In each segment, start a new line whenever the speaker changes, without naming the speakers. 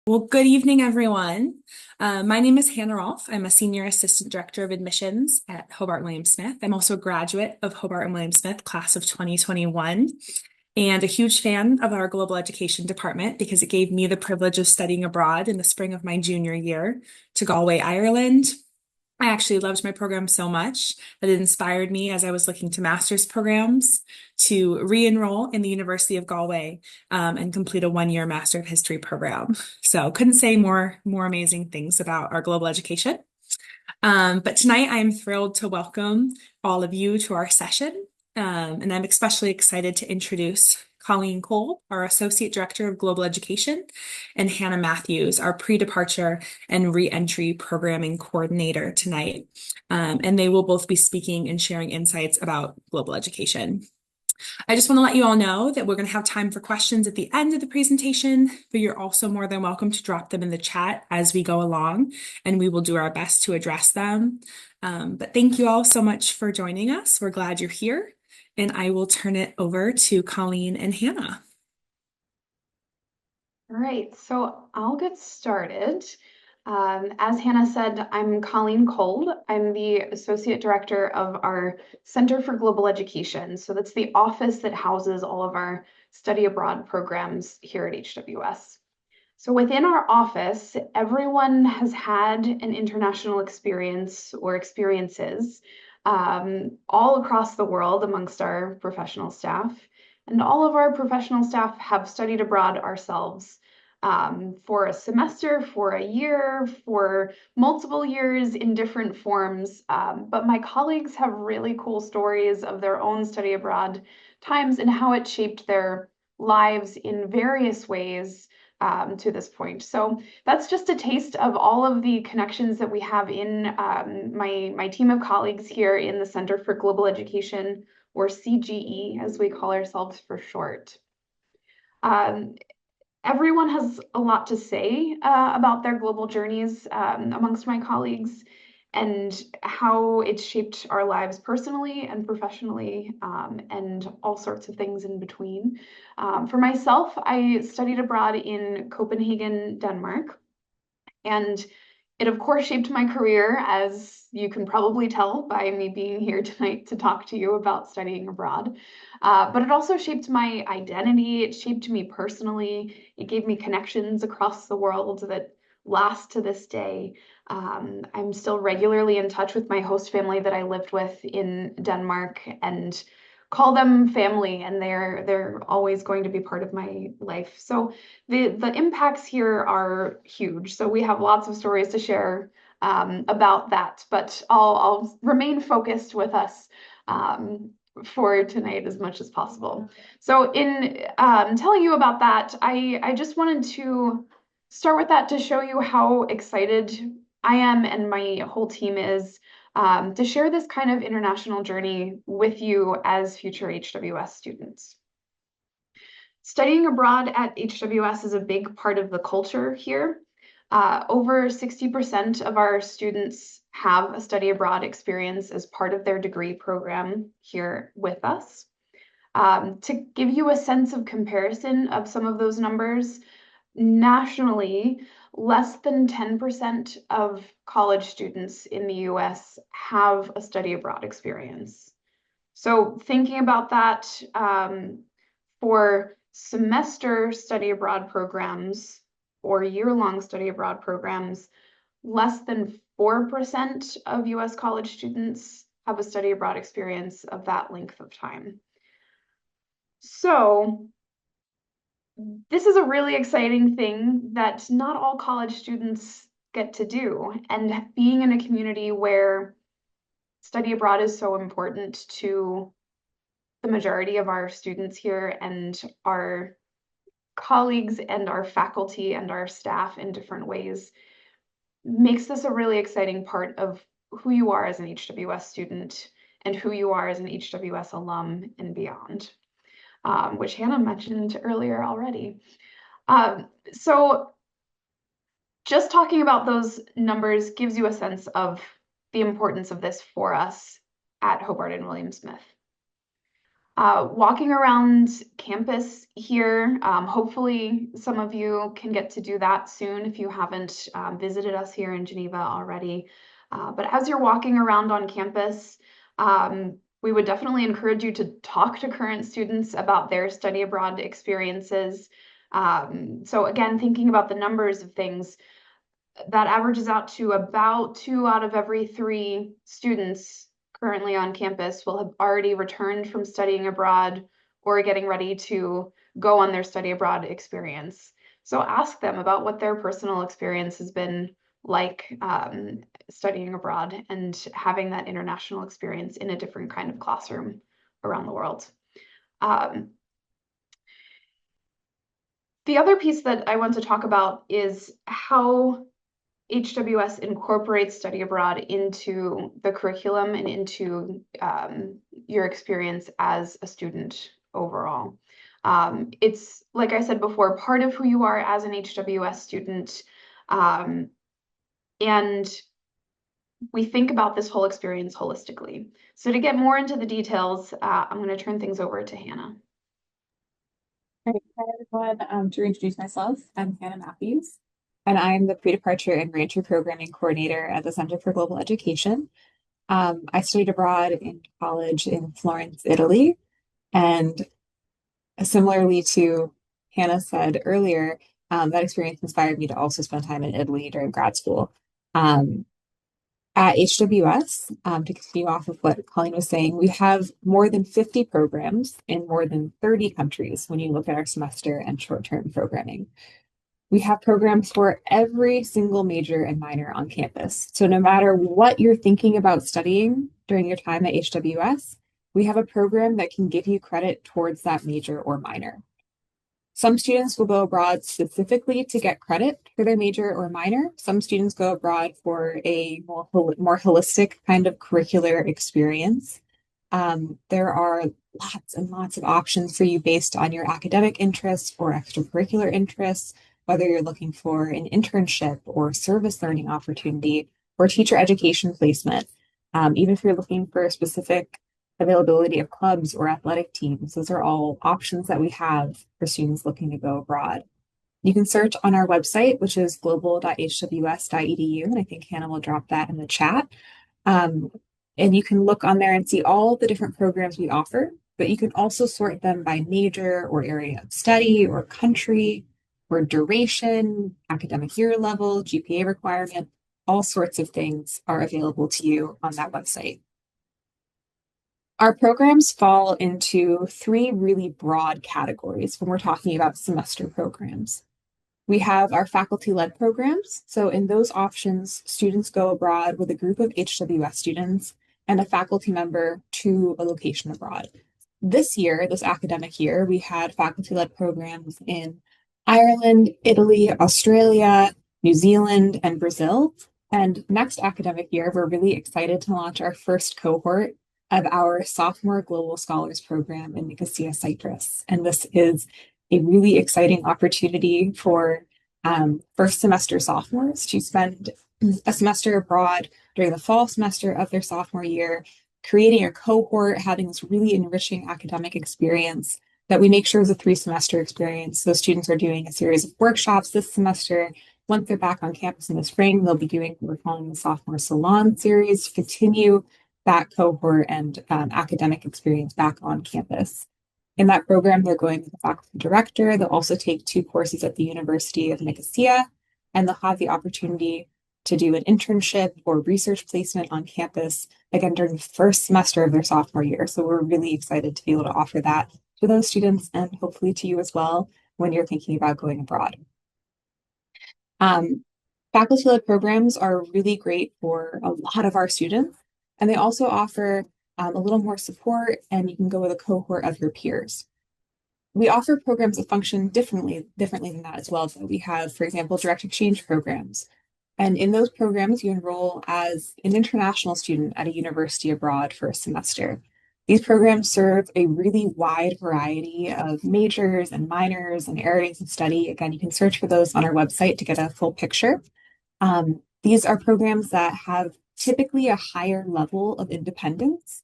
Well, good evening, everyone. My name is Hannah Rolfe. I'm a Senior Assistant Director of Admissions at Hobart William Smith. I'm also a graduate of Hobart and William Smith, class of 2021, and a huge fan of our Global Education Department because it gave me the privilege of studying abroad in the spring of my junior year to Galway, Ireland. I actually loved my program so much that it inspired me as I was looking to master's programs to re-enroll in the University of Galway and complete a one-year Master of History program. So couldn't say more amazing things about our global education. But tonight I am thrilled to welcome all of you to our session. And I'm especially excited to introduce Colleen Cole, our Associate Director of Global Education, and Hannah Matthews, our Pre-Departure and Re-Entry Programming Coordinator tonight. And they will both be speaking and sharing insights about global education. I just want to let you all know that we're going to have time for questions at the end of the presentation, but you're also more than welcome to drop them in the chat as we go along, and we will do our best to address them. But thank you all so much for joining us. We're glad you're here, and I will turn it over to Colleen and Hannah.
All right, so I'll get started. As Hannah said, I'm Colleen Cole. I'm the Associate Director of our Center for Global Education. So that's the office that houses all of our study abroad programs here at HWS. So within our office, everyone has had an international experience or experiences all across the world amongst our professional staff. And all of our professional staff have studied abroad ourselves for a semester, for a year, for multiple years in different forms. But my colleagues have really cool stories of their own study abroad times and how it shaped their lives in various ways to this point. So that's just a taste of all of the connections that we have in my team of colleagues here in the Center for Global Education, or CGE, as we call ourselves for short. Everyone has a lot to say about their global journeys amongst my colleagues and how it's shaped our lives personally and professionally and all sorts of things in between. For myself, I studied abroad in Copenhagen, Denmark, and it, of course, shaped my career, as you can probably tell by me being here tonight to talk to you about studying abroad. But it also shaped my identity. It shaped me personally. It gave me connections across the world that last to this day. I'm still regularly in touch with my host family that I lived with in Denmark and call them family, and they're always going to be part of my life. So the impacts here are huge. So we have lots of stories to share about that, but I'll remain focused with us for tonight as much as possible. So in telling you about that, I just wanted to start with that to show you how excited I am and my whole team is to share this kind of international journey with you as future HWS students. Studying abroad at HWS is a big part of the culture here. Over 60% of our students have a study abroad experience as part of their degree program here with us. To give you a sense of comparison of some of those numbers, nationally, less than 10% of college students in the US have a study abroad experience. So thinking about that, for semester study abroad programs or year-long study abroad programs, less than 4% of US college students have a study abroad experience of that length of time. So this is a really exciting thing that not all college students get to do. And being in a community where study abroad is so important to the majority of our students here and our colleagues and our faculty and our staff in different ways makes this a really exciting part of who you are as an HWS student and who you are as an HWS alum and beyond. Which Hannah mentioned earlier already. So just talking about those numbers gives you a sense of the importance of this for us at Hobart and William Smith. Walking around campus here, hopefully some of you can get to do that soon if you haven't visited us here in Geneva already. But as you're walking around on campus, we would definitely encourage you to talk to current students about their study abroad experiences. So again, thinking about the numbers of things, that averages out to about 2 out of every 3 students currently on campus will have already returned from studying abroad or getting ready to go on their study abroad experience. So ask them about what their personal experience has been like studying abroad and having that international experience in a different kind of classroom around the world. Um, the other piece that I want to talk about is how HWS incorporates study abroad into the curriculum and into your experience as a student overall. It's, like I said before, part of who you are as an HWS student. Um, and we think about this whole experience holistically. So to get more into the details, I'm going to turn things over to Hannah.
Great. Hi, everyone. To introduce myself, I'm Hannah Matthews, and I'm the pre-departure and reentry programming coordinator at the Center for Global Education. I studied abroad in college in Florence, Italy, and similarly to Hannah said earlier, that experience inspired me to also spend time in Italy during grad school. Um, at HWS, to continue off of what Colleen was saying, we have more than 50 programs in more than 30 countries when you look at our semester and short-term programming. We have programs for every single major and minor on campus. So no matter what you're thinking about studying during your time at HWS, we have a program that can give you credit towards that major or minor. Some students will go abroad specifically to get credit for their major or minor. Some students go abroad for a more holistic kind of curricular experience. There are lots and lots of options for you based on your academic interests or extracurricular interests, whether you're looking for an internship or service learning opportunity or teacher education placement. Even if you're looking for a specific availability of clubs or athletic teams. Those are all options that we have for students looking to go abroad. You can search on our website, which is global.hws.edu, and I think Hannah will drop that in the chat. And you can look on there and see all the different programs we offer, but you can also sort them by major or area of study or country or duration, academic year level, GPA requirement. All sorts of things are available to you on that website. Our programs fall into 3 really broad categories when we're talking about semester programs. We have our faculty-led programs. So in those options, students go abroad with a group of HWS students and a faculty member to a location abroad. This year, this academic year, we had faculty-led programs in Ireland, Italy, Australia, New Zealand, and Brazil. And next academic year, we're really excited to launch our first cohort of our sophomore Global Scholars Program in Nicosia, Cyprus. And this is a really exciting opportunity for first semester sophomores to spend a semester abroad during the fall semester of their sophomore year, creating a cohort, having this really enriching academic experience that we make sure is a 3-semester experience. So students are doing a series of workshops this semester. Once they're back on campus in the spring, they'll be doing what we're calling the Sophomore Salon series to continue that cohort and academic experience back on campus. In that program, they're going with the faculty director. They'll also take 2 courses at the University of Nicosia, and they'll have the opportunity to do an internship or research placement on campus, again, during the first semester of their sophomore year. So we're really excited to be able to offer that to those students and hopefully to you as well when you're thinking about going abroad. Faculty-led programs are really great for a lot of our students, and they also offer a little more support, and you can go with a cohort of your peers. We offer programs that function differently than that as well. So we have, for example, direct exchange programs. And in those programs, you enroll as an international student at a university abroad for a semester. These programs serve a really wide variety of majors and minors and areas of study. Again, you can search for those on our website to get a full picture. These are programs that have typically a higher level of independence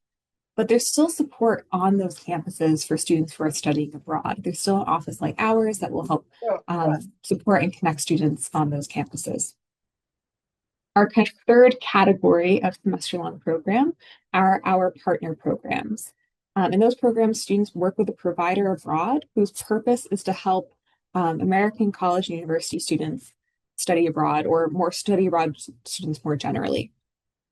but there's still support on those campuses for students who are studying abroad. There's still office-like hours that will help support and connect students on those campuses. Our kind of third category of semester-long program are our partner programs. In those programs, students work with a provider abroad whose purpose is to help American college and university students study abroad, or more study abroad students more generally.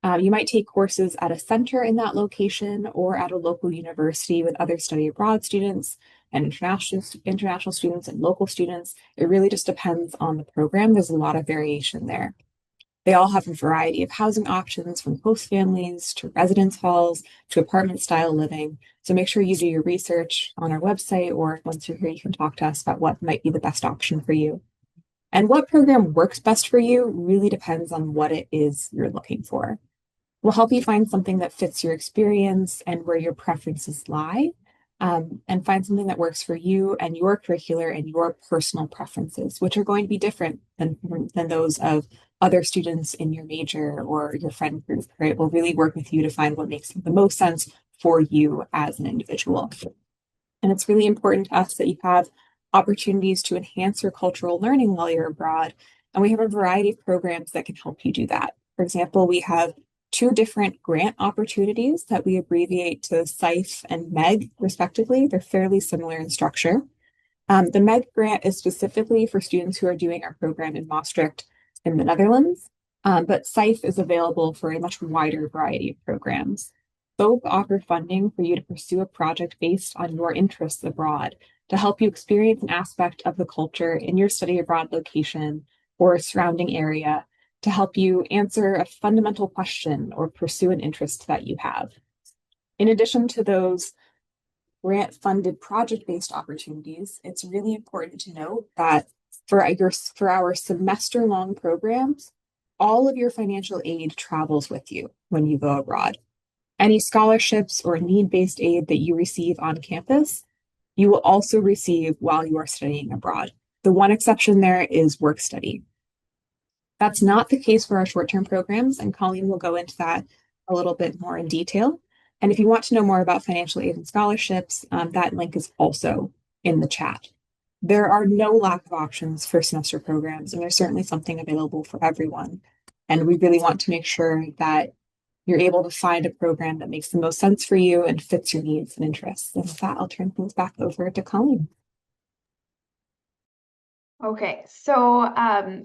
You might take courses at a center in that location or at a local university with other study abroad students and international students and local students. It really just depends on the program. There's a lot of variation there. They all have a variety of housing options, from host families to residence halls to apartment style living. So make sure you do your research on our website, or once you're here, you can talk to us about what might be the best option for you. And what program works best for you really depends on what it is you're looking for. We'll help you find something that fits your experience and where your preferences lie, and find something that works for you and your curricular and your personal preferences, which are going to be different than those of other students in your major or your friend group, right? We'll really work with you to find what makes the most sense for you as an individual. And it's really important to us that you have opportunities to enhance your cultural learning while you're abroad. And we have a variety of programs that can help you do that. For example, we have 2 different grant opportunities that we abbreviate to SIFE and MEG, respectively. They're fairly similar in structure. The MEG grant is specifically for students who are doing our program in Maastricht in the Netherlands, but SIFE is available for a much wider variety of programs. Both offer funding for you to pursue a project based on your interests abroad to help you experience an aspect of the culture in your study abroad location or surrounding area, to help you answer a fundamental question or pursue an interest that you have. In addition to those grant-funded project-based opportunities, it's really important to note that for our semester-long programs, all of your financial aid travels with you when you go abroad. Any scholarships or need-based aid that you receive on campus, you will also receive while you are studying abroad. The one exception there is work study. That's not the case for our short-term programs, and Colleen will go into that a little bit more in detail. And if you want to know more about financial aid and scholarships, that link is also in the chat. There are no lack of options for semester programs, and there's certainly something available for everyone. And we really want to make sure that you're able to find a program that makes the most sense for you and fits your needs and interests. And with that, I'll turn things back over to Colleen.
Okay, so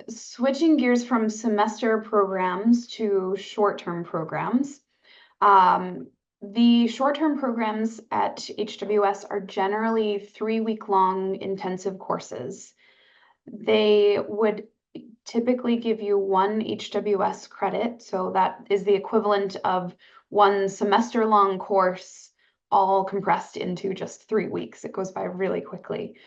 switching gears from semester programs to short-term programs. The short-term programs at HWS are generally 3-week-long intensive courses. They would typically give you 1 HWS credit, so that is the equivalent of 1 semester-long course, all compressed into just 3 weeks. It goes by really quickly.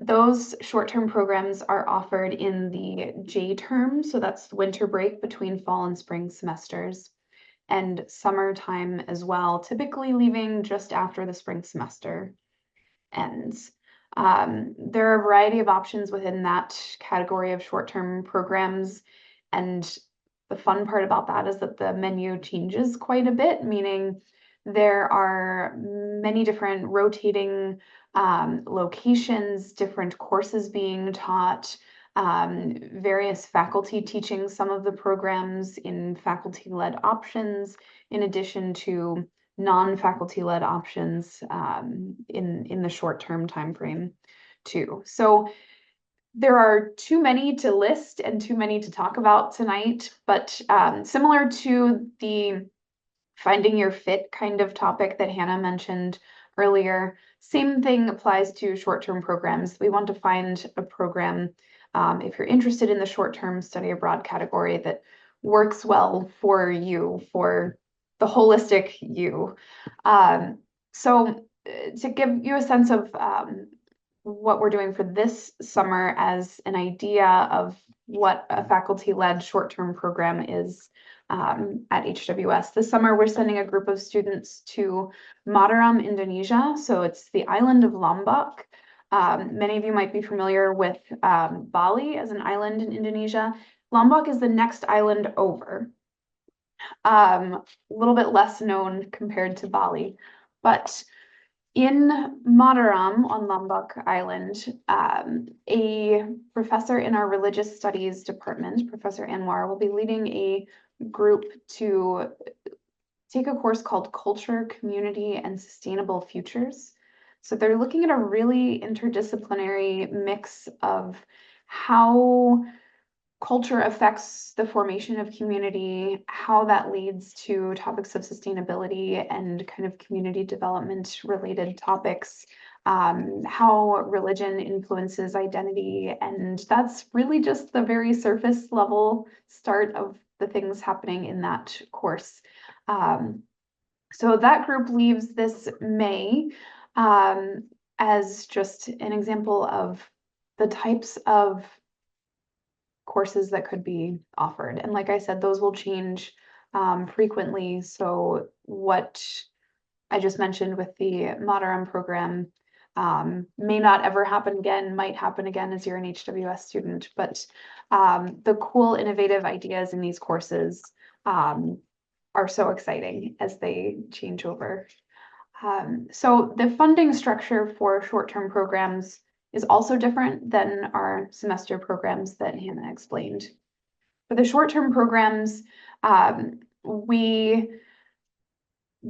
Those short-term programs are offered in the J term, so that's the winter break between fall and spring semesters, and summertime as well, typically leaving just after the spring semester ends. There are a variety of options within that category of short-term programs, and the fun part about that is that the menu changes quite a bit, meaning there are many different rotating locations, different courses being taught, various faculty teaching some of the programs in faculty-led options, in addition to non-faculty-led options in the short-term time frame too. So there are too many to list and too many to talk about tonight, but similar to the finding your fit kind of topic that Hannah mentioned earlier, same thing applies to short-term programs. We want to find a program, if you're interested in the short-term study abroad category, that works well for you, for the holistic you. So to give you a sense of what we're doing for this summer as an idea of what a faculty-led short-term program is at HWS. This summer, we're sending a group of students to Mataram, Indonesia. So it's the island of Lombok. Many of you might be familiar with Bali as an island in Indonesia. Lombok is the next island over. A little bit less known compared to Bali. But in Mataram on Lombok Island, a professor in our religious studies department, Professor Anwar, will be leading a group to take a course called Culture, Community, and Sustainable Futures. So they're looking at a really interdisciplinary mix of how culture affects the formation of community, how that leads to topics of sustainability and kind of community development related topics, how religion influences identity. And that's really just the very surface level start of the things happening in that course. So that group leaves this May as just an example of the types of courses that could be offered. And like I said, those will change frequently. So what I just mentioned with the Mataram program may not ever happen again, might happen again as you're an HWS student, but the cool, innovative ideas in these courses are so exciting as they change over. So the funding structure for short-term programs is also different than our semester programs that Hannah explained. For the short-term programs,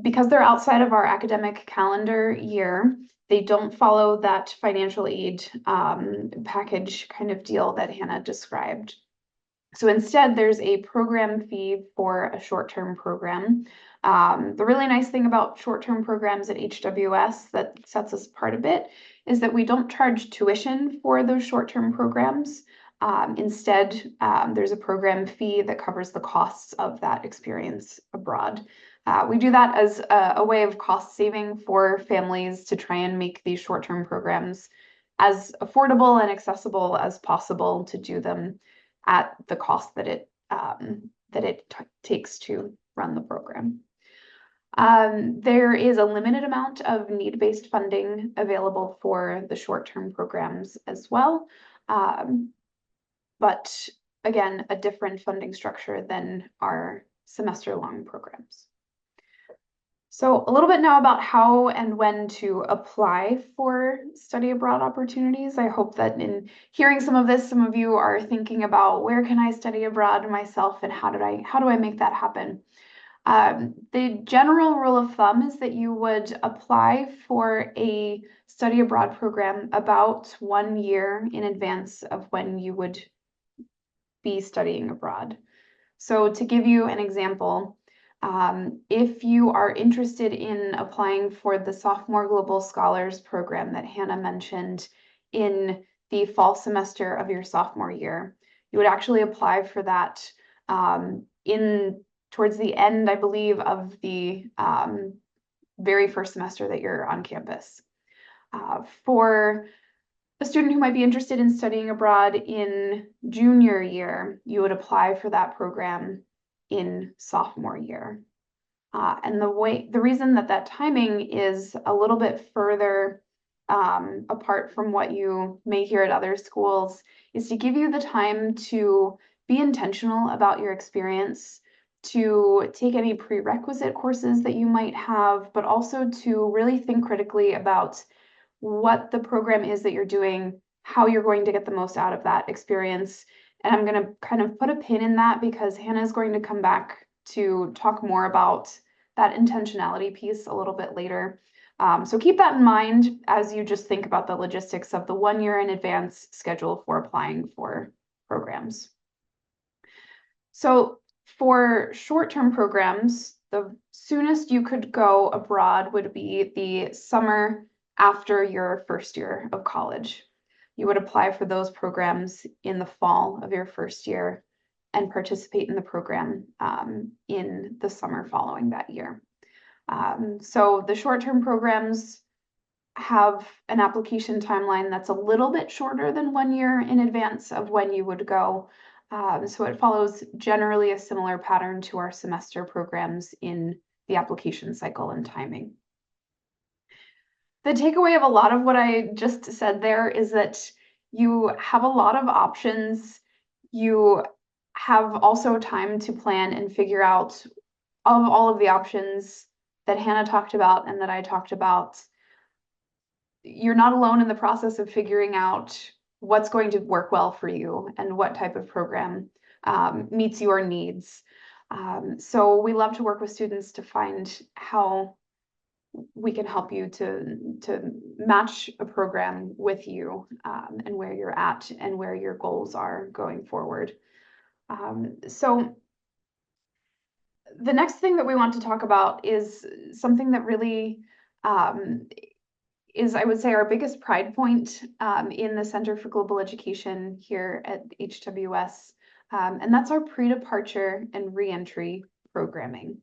because they're outside of our academic calendar year, they don't follow that financial aid package kind of deal that Hannah described. So instead, there's a program fee for a short-term program. The really nice thing about short-term programs at HWS that sets us apart a bit is that we don't charge tuition for those short-term programs. Instead, there's a program fee that covers the costs of that experience abroad. We do that as a way of cost saving for families to try and make these short-term programs as affordable and accessible as possible to do them at the cost that it takes to run the program. There is a limited amount of need-based funding available for the short-term programs as well. But again, a different funding structure than our semester-long programs. So a little bit now about how and when to apply for study abroad opportunities. I hope that in hearing some of this, some of you are thinking about where can I study abroad myself and how do I make that happen? The general rule of thumb is that you would apply for a study abroad program about 1 year in advance of when you would be studying abroad. So to give you an example, if you are interested in applying for the Sophomore Global Scholars Program that Hannah mentioned in the fall semester of your sophomore year, you would actually apply for that towards the end, I believe, of the very first semester that you're on campus. For a student who might be interested in studying abroad in junior year, you would apply for that program in sophomore year. And the reason that timing is a little bit further apart from what you may hear at other schools is to give you the time to be intentional about your experience, to take any prerequisite courses that you might have, but also to really think critically about what the program is that you're doing, how you're going to get the most out of that experience. And I'm going to kind of put a pin in that because Hannah is going to come back to talk more about that intentionality piece a little bit later. So keep that in mind as you just think about the logistics of the 1 year in advance schedule for applying for programs. So for short-term programs, the soonest you could go abroad would be the summer after your first year of college. You would apply for those programs in the fall of your first year and participate in the program in the summer following that year. So the short-term programs have an application timeline that's a little bit shorter than 1 year in advance of when you would go. So it follows generally a similar pattern to our semester programs in the application cycle and timing. The takeaway of a lot of what I just said there is that you have a lot of options. You have also time to plan and figure out of all of the options that Hannah talked about and that I talked about, you're not alone in the process of figuring out what's going to work well for you and what type of program meets your needs. So we love to work with students to find how we can help you to match a program with you and where you're at and where your goals are going forward. So the next thing that we want to talk about is something that really is, I would say, our biggest pride point in the Center for Global Education here at HWS, and that's our pre-departure and reentry programming.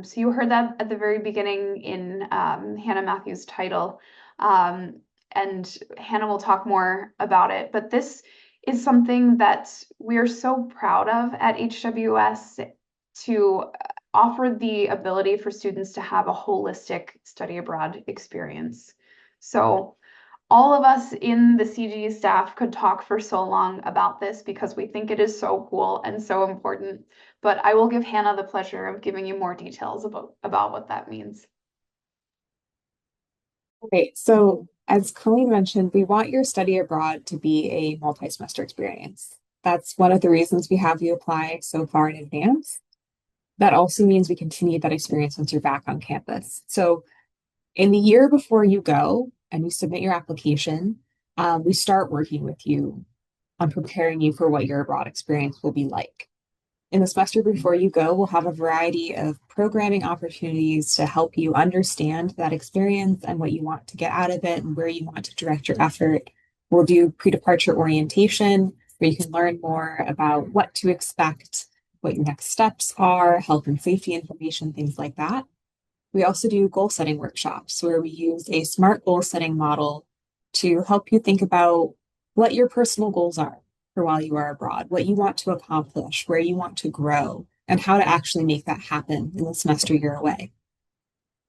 So you heard that at the very beginning in Hannah Matthews' title, and Hannah will talk more about it, but this is something that we're so proud of at HWS to offer the ability for students to have a holistic study abroad experience. So all of us in the CG staff could talk for so long about this because we think it is so cool and so important, but I will give Hannah the pleasure of giving you more details about what that means.
Great. So, as Colleen mentioned, we want your study abroad to be a multi-semester experience. That's one of the reasons we have you apply so far in advance. That also means we continue that experience once you're back on campus. So, in the year before you go and you submit your application, we start working with you on preparing you for what your abroad experience will be like. In the semester before you go, we'll have a variety of programming opportunities to help you understand that experience and what you want to get out of it and where you want to direct your effort. We'll do pre-departure orientation, where you can learn more about what to expect, what your next steps are, health and safety information, things like that. We also do goal setting workshops where we use a SMART goal setting model to help you think about what your personal goals are for while you are abroad, what you want to accomplish, where you want to grow, and how to actually make that happen in the semester you're away.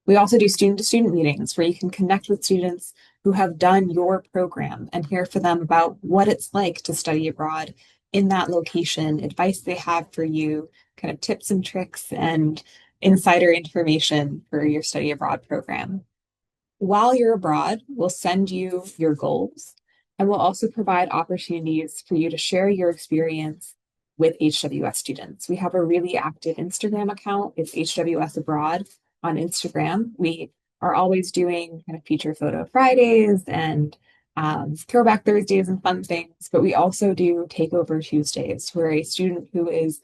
We also do student to student meetings where you can connect with students who have done your program and hear from them about what it's like to study abroad in that location, advice they have for you, kind of tips and tricks and insider information for your study abroad program. While you're abroad, we'll send you your goals and we'll also provide opportunities for you to share your experience with HWS students. We have a really active Instagram account. It's HWS Abroad on Instagram. We are always doing kind of feature photo Fridays and throwback Thursdays and fun things, but we also do takeover Tuesdays where a student who is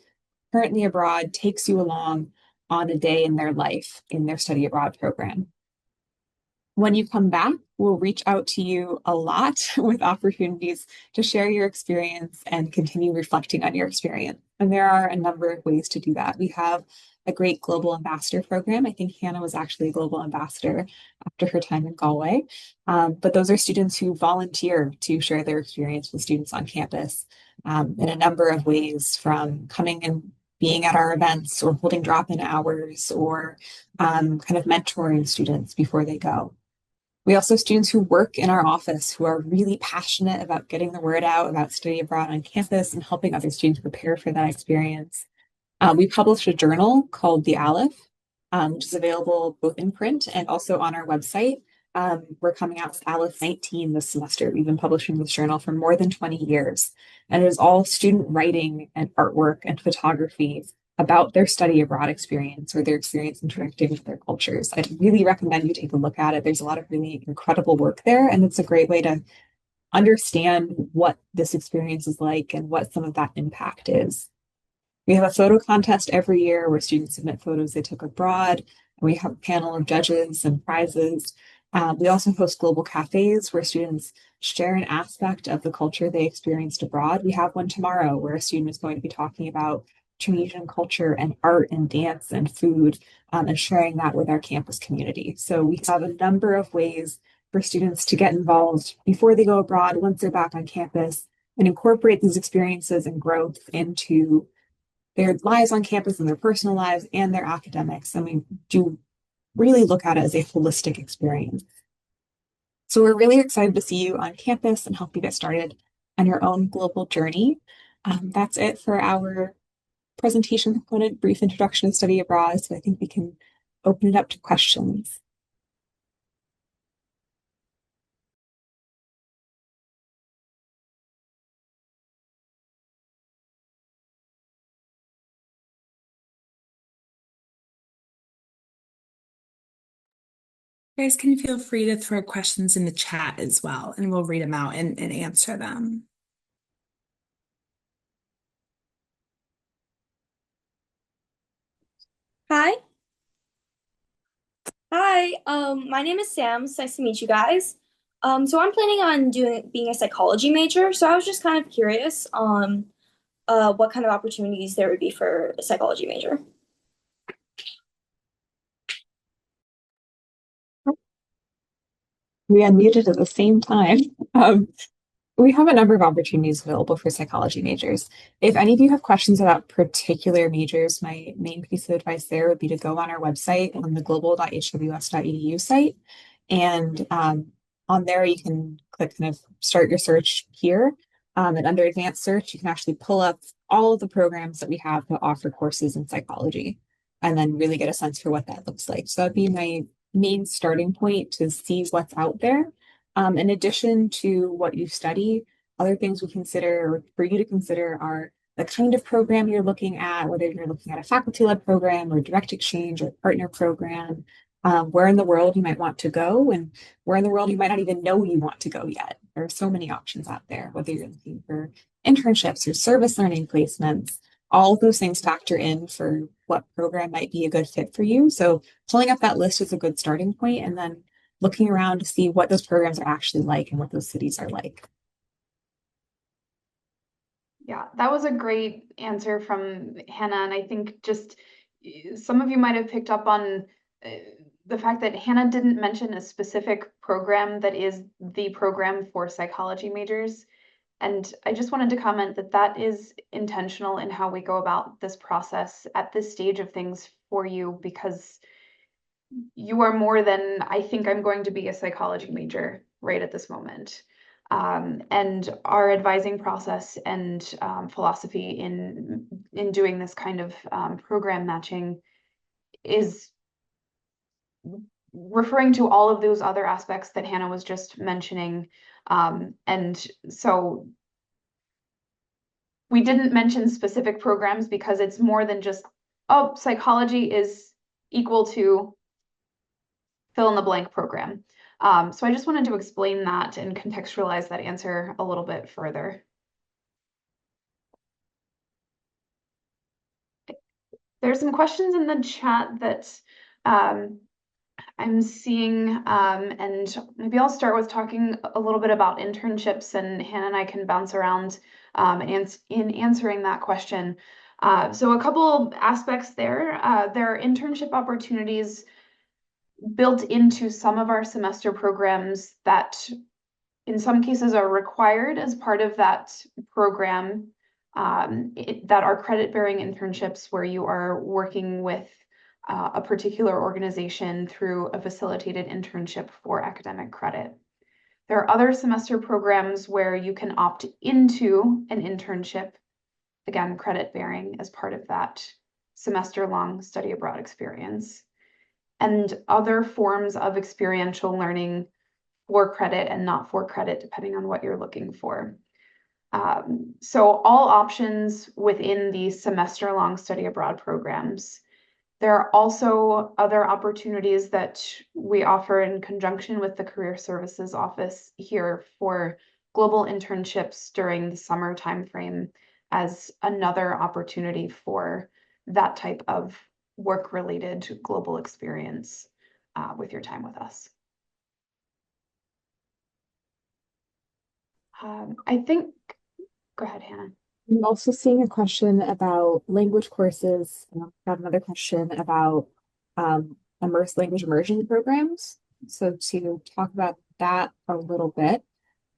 currently abroad takes you along on a day in their life in their study abroad program. When you come back, we'll reach out to you a lot with opportunities to share your experience and continue reflecting on your experience. And there are a number of ways to do that. We have a great global ambassador program. I think Hannah was actually a global ambassador after her time in Galway. But those are students who volunteer to share their experience with students on campus in a number of ways, from coming and being at our events or holding drop-in hours or kind of mentoring students before they go. We also have students who work in our office who are really passionate about getting the word out about study abroad on campus and helping other students prepare for that experience. We published a journal called The Aleph, which is available both in print and also on our website. We're coming out with Aleph 19 this semester. We've been publishing this journal for more than 20 years, and it is all student writing and artwork and photography about their study abroad experience or their experience interacting with their cultures. I'd really recommend you take a look at it. There's a lot of really incredible work there, and it's a great way to understand what this experience is like and what some of that impact is. We have a photo contest every year where students submit photos they took abroad. And we have a panel of judges and prizes. We also host global cafes where students share an aspect of the culture they experienced abroad. We have one tomorrow where a student is going to be talking about Tunisian culture and art and dance and food and sharing that with our campus community. So we have a number of ways for students to get involved before they go abroad, once they're back on campus, and incorporate these experiences and growth into their lives on campus and their personal lives and their academics. And we do really look at it as a holistic experience. So we're really excited to see you on campus and help you get started on your own global journey. That's it for our presentation component, brief introduction to study abroad. So I think we can open it up to questions.
Guys can feel free to throw questions in the chat as well, and we'll read them out and answer them.
Hi. Hi, my name is Sam. It's nice to meet you guys. So I'm planning on being a psychology major. So I was just kind of curious on what kind of opportunities there would be for a psychology major.
We unmuted at the same time. We have a number of opportunities available for psychology majors. If any of you have questions about particular majors, my main piece of advice there would be to go on our website on the global.hws.edu site. And on there, you can click kind of start your search here. And under advanced search, you can actually pull up all of the programs that we have to offer courses in psychology and then really get a sense for what that looks like. So that'd be my main starting point to see what's out there. In addition to what you study, other things we consider or for you to consider are the kind of program you're looking at, whether you're looking at a faculty-led program or direct exchange or partner program, where in the world you might want to go and where in the world you might not even know you want to go yet. There are so many options out there, whether you're looking for internships or service learning placements, all of those things factor in for what program might be a good fit for you. So pulling up that list is a good starting point, and then looking around to see what those programs are actually like and what those cities are like.
Yeah, that was a great answer from Hannah. And I think just some of you might have picked up on the fact that Hannah didn't mention a specific program that is the program for psychology majors. And I just wanted to comment that that is intentional in how we go about this process at this stage of things for you, because you are more than I think I'm going to be a psychology major right at this moment. And our advising process and philosophy in doing this kind of program matching is referring to all of those other aspects that Hannah was just mentioning. And so we didn't mention specific programs because it's more than just, oh, psychology is equal to fill in the blank program. So I just wanted to explain that and contextualize that answer a little bit further. There's some questions in the chat that I'm seeing, and maybe I'll start with talking a little bit about internships, and Hannah and I can bounce around in answering that question. So a couple aspects there. There are internship opportunities built into some of our semester programs that in some cases are required as part of that program, that are credit-bearing internships where you are working with a particular organization through a facilitated internship for academic credit. There are other semester programs where you can opt into an internship, again, credit-bearing as part of that semester-long study abroad experience, and other forms of experiential learning for credit and not for credit, depending on what you're looking for. So all options within these semester-long study abroad programs. There are also other opportunities that we offer in conjunction with the Career Services Office here for global internships during the summer timeframe as another opportunity for that type of work-related global experience with your time with us. I think, go ahead, Hannah.
I'm also seeing a question about language courses. And I've got another question about language immersion programs. So to talk about that a little bit,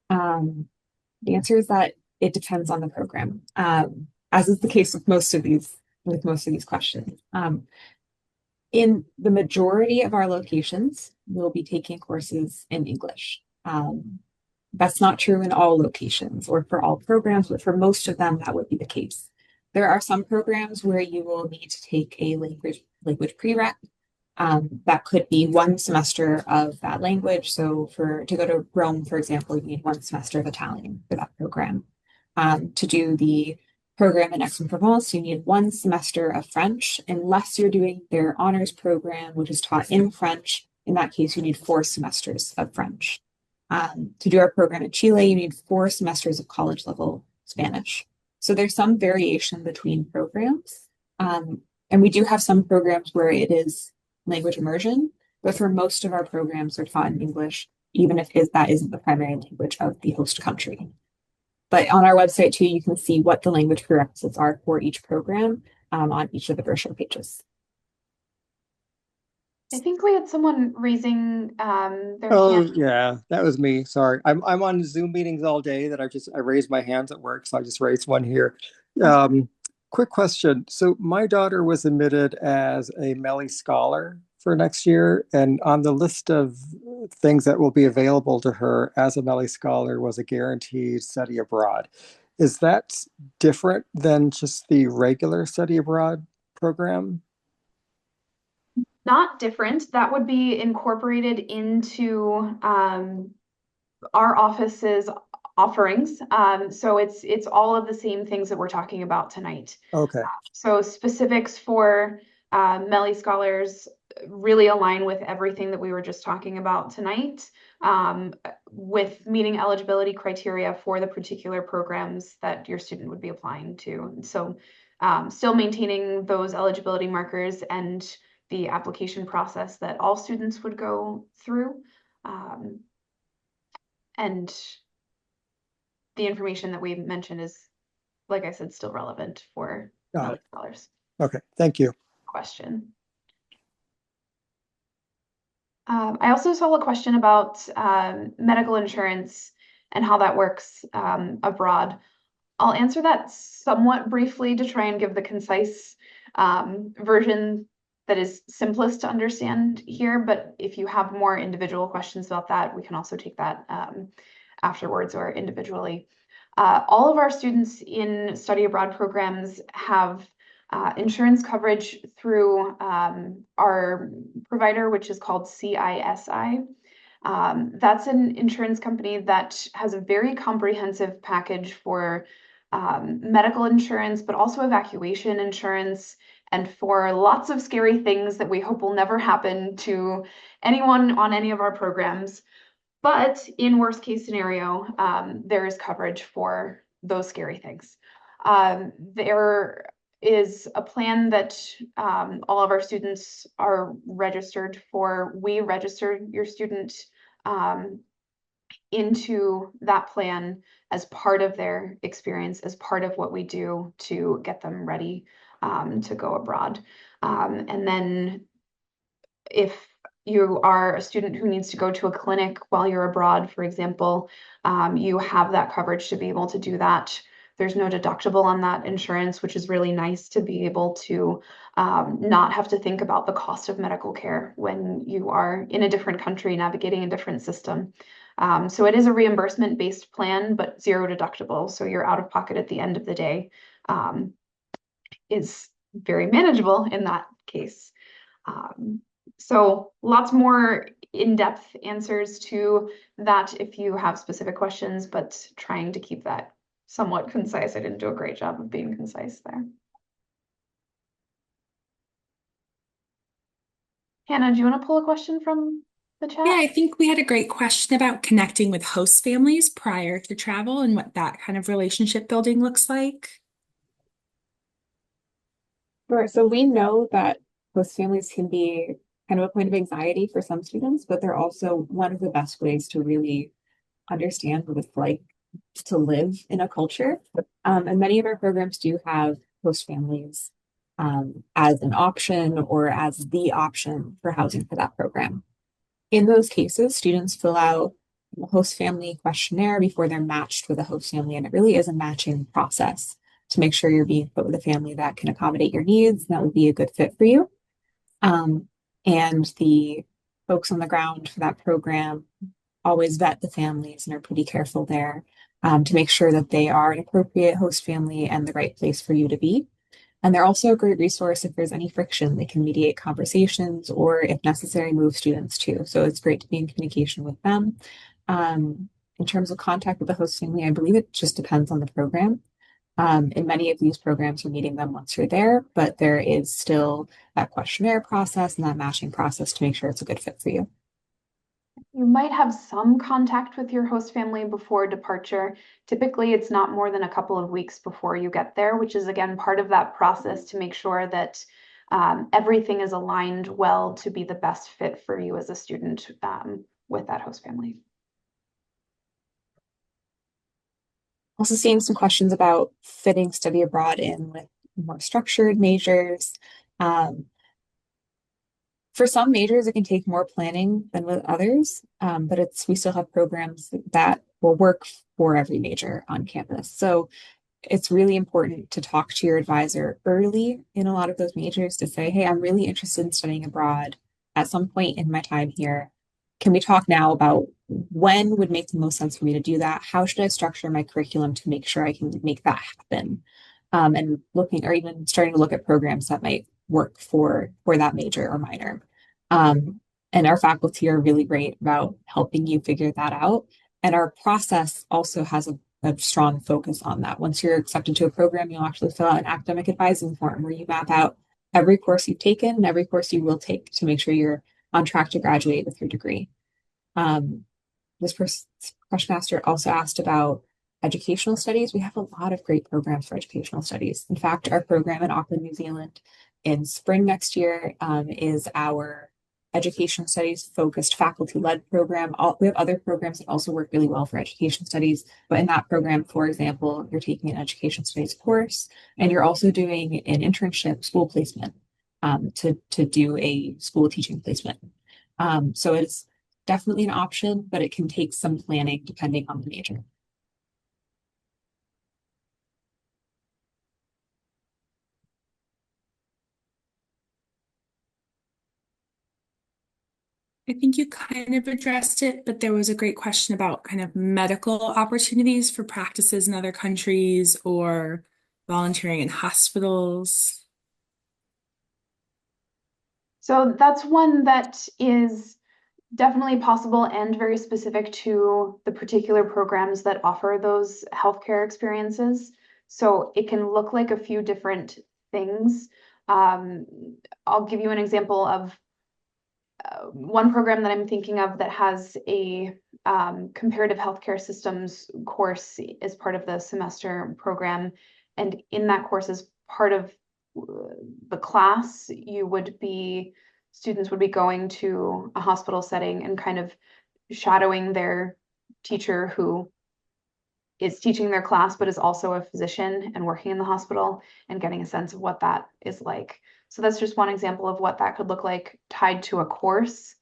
the answer is that it depends on the program, as is the case with most of these questions. In the majority of our locations, we'll be taking courses in English. That's not true in all locations or for all programs, but for most of them, that would be the case. There are some programs where you will need to take a language prereq. That could be 1 semester of that language. So to go to Rome, for example, you need 1 semester of Italian for that program. To do the program in Aix-en-Provence, you need 1 semester of French, unless you're doing their honors program, which is taught in French. In that case, you need 4 semesters of French. To do our program in Chile, you need 4 semesters of college level Spanish. So there's some variation between programs. And we do have some programs where it is language immersion, but for most of our programs, they're taught in English, even if that isn't the primary language of the host country. But on our website too, you can see what the language prerequisites are for each program on each of the brochure pages.
I think we had someone raising their
Oh
hand.
yeah, that was me. Sorry. I'm on Zoom meetings all day that I raised my hands at work, so I just raised one here. Quick question. So my daughter was admitted as a MELI scholar for next year, and on the list of things that will be available to her as a MELI scholar was a guaranteed study abroad. Is that different than just the regular study abroad program?
Not different. That would be incorporated into our office's offerings. So it's all of the same things that we're talking about tonight.
Okay.
So specifics for MELI scholars really align with everything that we were just talking about tonight, with meeting eligibility criteria for the particular programs that your student would be applying to. So still maintaining those eligibility markers and the application process that all students would go through. And the information that we mentioned is, like I said, still relevant for MELI scholars.
Okay, thank you.
Question. I also saw a question about medical insurance and how that works abroad. I'll answer that somewhat briefly to try and give the concise version that is simplest to understand here. But if you have more individual questions about that, we can also take that afterwards or individually. All of our students in study abroad programs have insurance coverage through our provider, which is called CISI. That's an insurance company that has a very comprehensive package for medical insurance, but also evacuation insurance, and for lots of scary things that we hope will never happen to anyone on any of our programs. But in worst case scenario, there is coverage for those scary things. There is a plan that all of our students are registered for. We register your student into that plan as part of their experience, as part of what we do to get them ready to go abroad. And then if you are a student who needs to go to a clinic while you're abroad, for example, you have that coverage to be able to do that. There's no deductible on that insurance, which is really nice to be able to not have to think about the cost of medical care when you are in a different country navigating a different system. So it is a reimbursement-based plan, but zero deductible. So your out of pocket at the end of the day is very manageable in that case. So lots more in-depth answers to that if you have specific questions, but trying to keep that somewhat concise. I didn't do a great job of being concise there. Hannah, do you want to pull a question from the chat?
Yeah, I think we had a great question about connecting with host families prior to travel and what that kind of relationship building looks like.
Sure. So we know that host families can be kind of a point of anxiety for some students, but they're also one of the best ways to really understand what it's like to live in a culture. And many of our programs do have host families as an option or as the option for housing for that program. In those cases, students fill out a host family questionnaire before they're matched with a host family, and it really is a matching process to make sure you're being put with a family that can accommodate your needs and that would be a good fit for you. And the folks on the ground for that program always vet the families and are pretty careful there to make sure that they are an appropriate host family and the right place for you to be. And they're also a great resource if there's any friction. They can mediate conversations or, if necessary, move students too. So it's great to be in communication with them. In terms of contact with the host family, I believe it just depends on the program. In many of these programs, you're meeting them once you're there, but there is still that questionnaire process and that matching process to make sure it's a good fit for you.
You might have some contact with your host family before departure. Typically, it's not more than a couple of weeks before you get there, which is again part of that process to make sure that everything is aligned well to be the best fit for you as a student with that host family.
Also seeing some questions about fitting study abroad in with more structured majors. For some majors, it can take more planning than with others, but we still have programs that will work for every major on campus. So it's really important to talk to your advisor early in a lot of those majors to say, hey, I'm really interested in studying abroad at some point in my time here. Can we talk now about when would make the most sense for me to do that? How should I structure my curriculum to make sure I can make that happen? And looking, or even starting to look at programs that might work for that major or minor. And our faculty are really great about helping you figure that out. And our process also has a strong focus on that. Once you're accepted to a program, you'll actually fill out an academic advising form where you map out every course you've taken and every course you will take to make sure you're on track to graduate with your degree. This question asker also asked about educational studies. We have a lot of great programs for educational studies. In fact, our program in Auckland, New Zealand in spring next year is our education studies focused faculty-led program. We have other programs that also work really well for education studies, but in that program, for example, you're taking an education studies course and you're also doing an internship school placement to do a school teaching placement. So it's definitely an option, but it can take some planning depending on the major.
I think you kind of addressed it, but there was a great question about kind of medical opportunities for practices in other countries or volunteering in hospitals.
So that's one that is definitely possible and very specific to the particular programs that offer those healthcare experiences. So it can look like a few different things. I'll give you an example of one program that I'm thinking of that has a comparative healthcare systems course as part of the semester program. And in that course, as part of the class, students would be going to a hospital setting and kind of shadowing their teacher who is teaching their class, but is also a physician and working in the hospital and getting a sense of what that is like. So that's just one example of what that could look like tied to a course.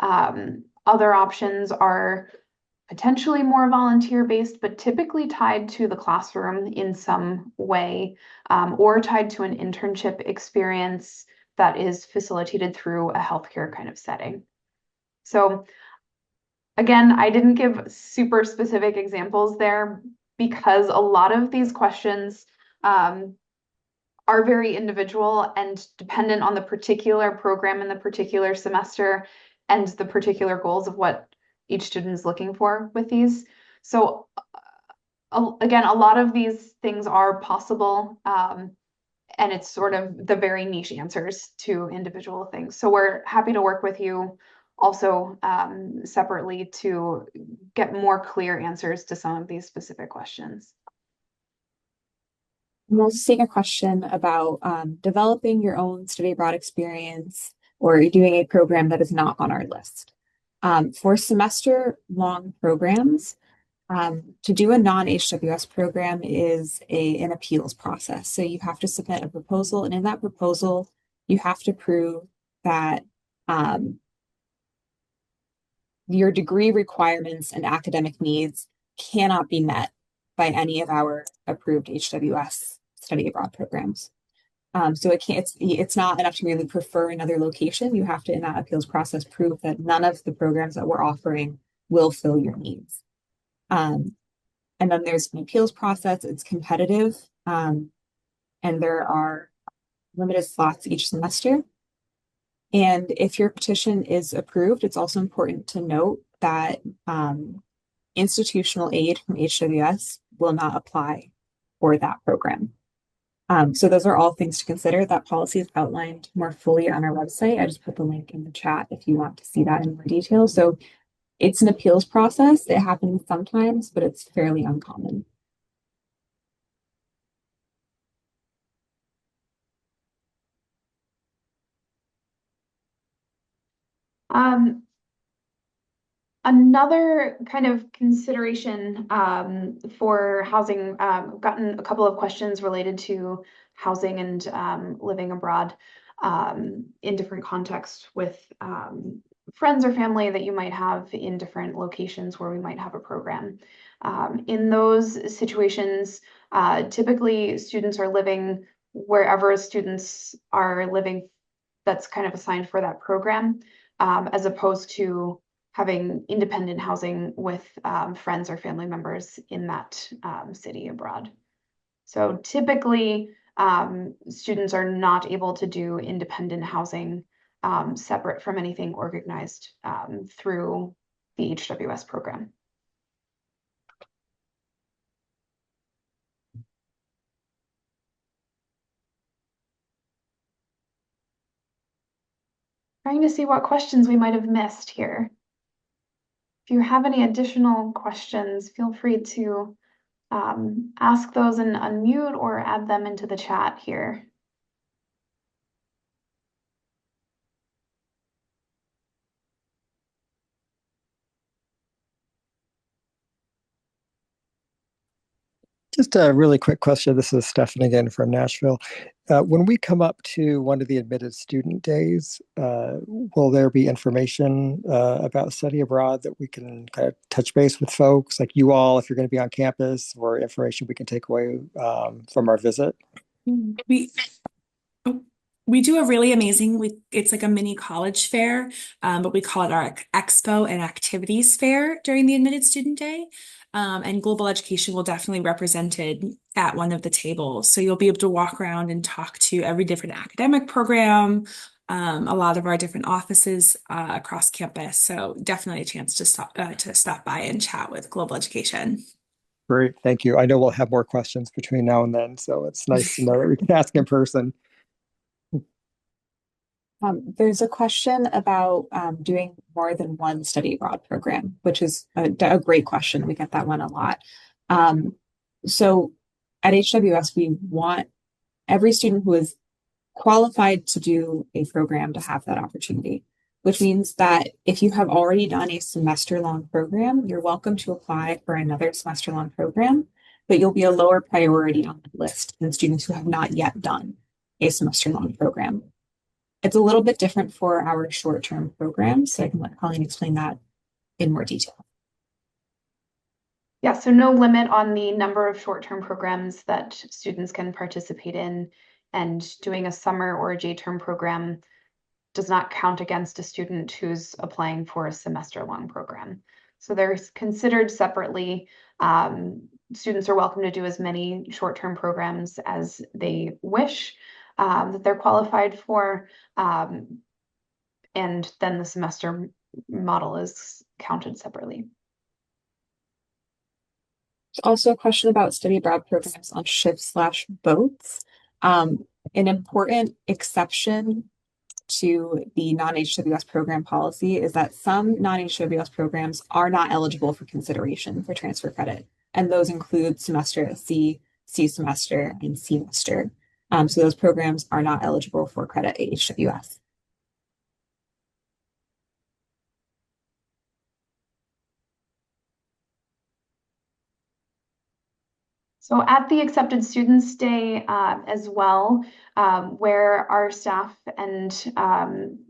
Other options are potentially more volunteer-based, but typically tied to the classroom in some way, or tied to an internship experience that is facilitated through a healthcare kind of setting. So again, I didn't give super specific examples there because a lot of these questions are very individual and dependent on the particular program in the particular semester and the particular goals of what each student is looking for with these. So again, a lot of these things are possible, and it's sort of the very niche answers to individual things. So we're happy to work with you also separately to get more clear answers to some of these specific questions.
I'm also seeing a question about developing your own study abroad experience or doing a program that is not on our list. For semester-long programs, to do a non-HWS program is an appeals process. So you have to submit a proposal, and in that proposal, you have to prove that your degree requirements and academic needs cannot be met by any of our approved HWS study abroad programs. So it's not enough to really prefer another location. You have to, in that appeals process, prove that none of the programs that we're offering will fill your needs. And then there's an appeals process. It's competitive, and there are limited slots each semester. And if your petition is approved, it's also important to note that institutional aid from HWS will not apply for that program. So those are all things to consider. That policy is outlined more fully on our website. I just put the link in the chat if you want to see that in more detail. So it's an appeals process. It happens sometimes, but it's fairly uncommon.
Another kind of consideration for housing, I've gotten a couple of questions related to housing and living abroad in different contexts with friends or family that you might have in different locations where we might have a program. In those situations, typically students are living wherever students are living that's kind of assigned for that program, as opposed to having independent housing with friends or family members in that city abroad. So typically, students are not able to do independent housing separate from anything organized through the HWS program. Trying to see what questions we might have missed here. If you have any additional questions, feel free to ask those and unmute or add them into the chat here.
Just a really quick question. This is Stefan again from Nashville. When we come up to one of the admitted student days, will there be information about study abroad that we can kind of touch base with folks like you all, if you're going to be on campus, or information we can take away from our visit?
We we do a really amazing, it's like a mini college fair, but we call it our expo and activities fair during the admitted student day. And global education will definitely be represented at one of the tables. So you'll be able to walk around and talk to every different academic program, a lot of our different offices across campus. So definitely a chance to stop by and chat with global education.
Great, thank you. I know we'll have more questions between now and then, so it's nice to know that we can ask in person.
There's a question about doing more than one study abroad program, which is a great question. We get that one a lot. So at HWS, we want every student who is qualified to do a program to have that opportunity, which means that if you have already done a semester-long program, you're welcome to apply for another semester-long program, but you'll be a lower priority on the list than students who have not yet done a semester-long program. It's a little bit different for our short-term programs, so I can let Colleen explain that in more detail.
Yeah, so no limit on the number of short-term programs that students can participate in, and doing a summer or a J-term program does not count against a student who's applying for a semester-long program. So they're considered separately. Students are welcome to do as many short-term programs as they wish that they're qualified for, and then the semester model is counted separately.
Also a question about study abroad programs on ships/boats. An important exception to the non-HWS program policy is that some non-HWS programs are not eligible for consideration for transfer credit. And those include semester at sea, sea semester, and semester. So those programs are not eligible for credit at HWS.
So at the Accepted Students Day as well, where our staff and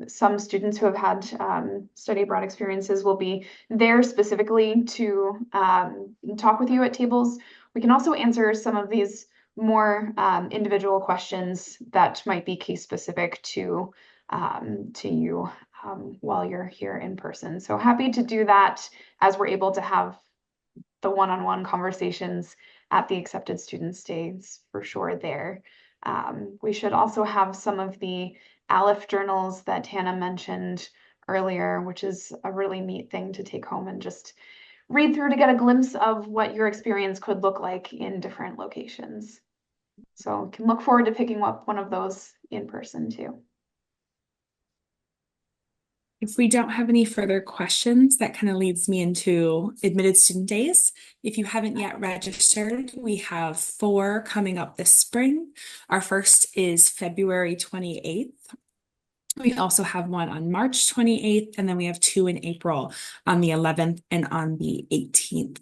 some students who have had study abroad experiences will be there specifically to talk with you at tables. We can also answer some of these more individual questions that might be case specific to you while you're here in person. So happy to do that as we're able to have the one-on-one conversations at the accepted student days for sure there. We should also have some of the ALIF journals that Hannah mentioned earlier, which is a really neat thing to take home and just read through to get a glimpse of what your experience could look like in different locations. So can look forward to picking up one of those in person too.
If we don't have any further questions, that kind of leads me into admitted student days. If you haven't yet registered, we have 4 coming up this spring. Our first is February 28th. We also have one on March 28th, and then we have 2 in April on the 11th and on the 18th.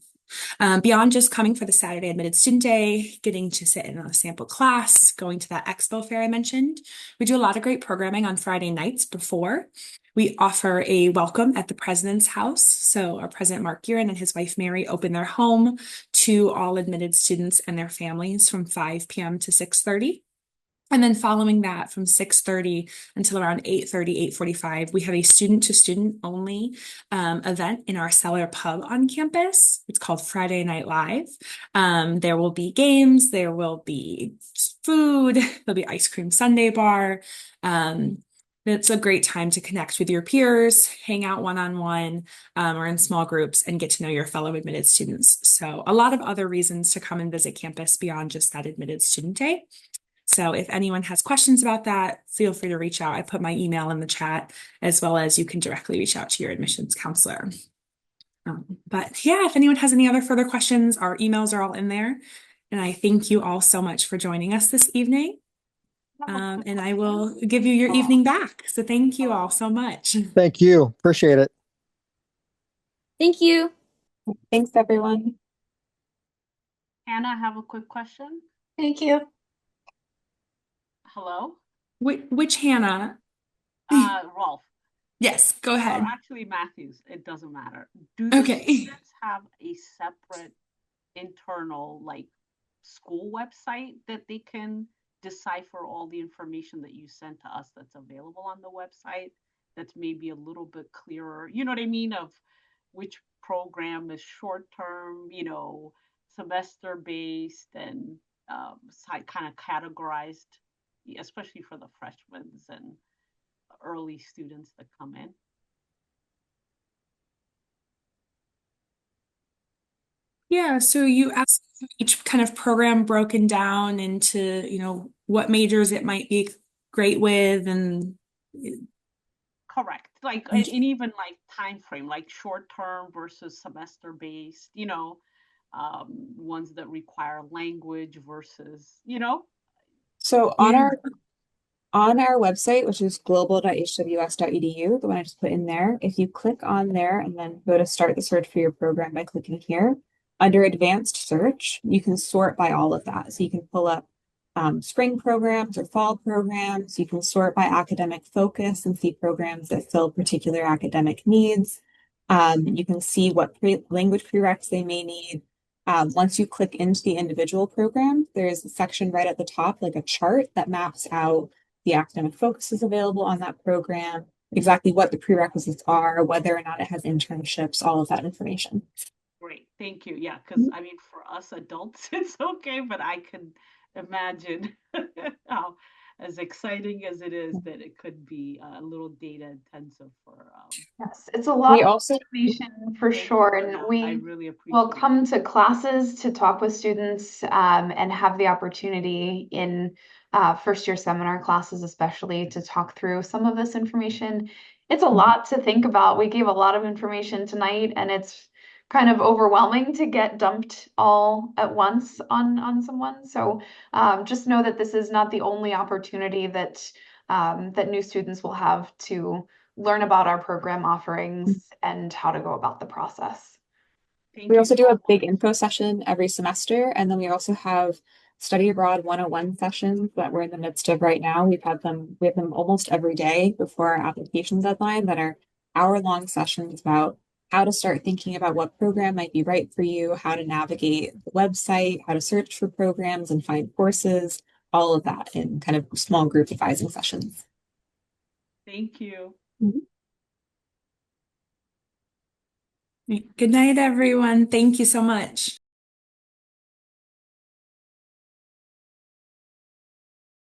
Beyond just coming for the Saturday admitted student day, getting to sit in a sample class, going to that expo fair I mentioned, we do a lot of great programming on Friday nights before. We offer a welcome at the president's house. So our president, Mark Guerin, and his wife, Mary, open their home to all admitted students and their families from 5 p.m. to 6:30. And then following that from 6:30 until around 8:30, 8:45, we have a student to student only event in our cellar pub on campus. It's called Friday Night Live. There will be games, there will be food, there'll be ice cream sundae bar. It's a great time to connect with your peers, hang out one-on-one or in small groups and get to know your fellow admitted students. So a lot of other reasons to come and visit campus beyond just that admitted student day. So if anyone has questions about that, feel free to reach out. I put my email in the chat, as well as you can directly reach out to your admissions counselor. But yeah, if anyone has any other further questions, our emails are all in there. And I thank you all so much for joining us this evening. And I will give you your evening back. So thank you all so much.
Thank you. Appreciate it.
Thank you.
Thanks, everyone.
Hannah, I have a quick question.
Thank you.
Hello?
Which Hannah?
Rolf.
Yes, go ahead.
Or actually Matthews, it doesn't matter. Do
Okay.
the students have a separate internal like school website that they can decipher all the information that you sent to us that's available on the website? That's maybe a little bit clearer, you know what I mean, of which program is short term, you know, semester based and kind of categorized, especially for the freshmen and early students that come in.
Yeah, so you asked each kind of program broken down into, you know, what majors it might be great with and
Correct. Like, and even like time frame, like short term versus semester based, you know, ones that require language versus, you know.
So on our website, which is global.hws.edu, the one I just put in there, if you click on there and then go to start the search for your program by clicking here, under advanced search, you can sort by all of that. So you can pull up spring programs or fall programs. You can sort by academic focus and see programs that fill particular academic needs. You can see what language prereqs they may need. Once you click into the individual program, there's a section right at the top, like a chart that maps out the academic focuses available on that program, exactly what the prerequisites are, whether or not it has internships, all of that information.
Great, thank you. Yeah, because I mean, for us adults, it's okay, but I can imagine how, as exciting as it is, that it could be a little data intensive for.
Yes, it's a lot of
also
information for sure, and
I
we
really appreciate
will come to classes to talk with students and have the opportunity in first year seminar classes, especially to talk through some of this information. It's a lot to think about. We gave a lot of information tonight, and it's kind of overwhelming to get dumped all at once on someone. So just know that this is not the only opportunity that that new students will have to learn about our program offerings and how to go about the process.
We also do a big info session every semester, and then we also have study abroad 101 sessions that we're in the midst of right now. We have them almost every day before our application deadline that are hour-long sessions about how to start thinking about what program might be right for you, how to navigate the website, how to search for programs and find courses, all of that in kind of small group advising sessions.
Thank you.
Good night, everyone. Thank you so much.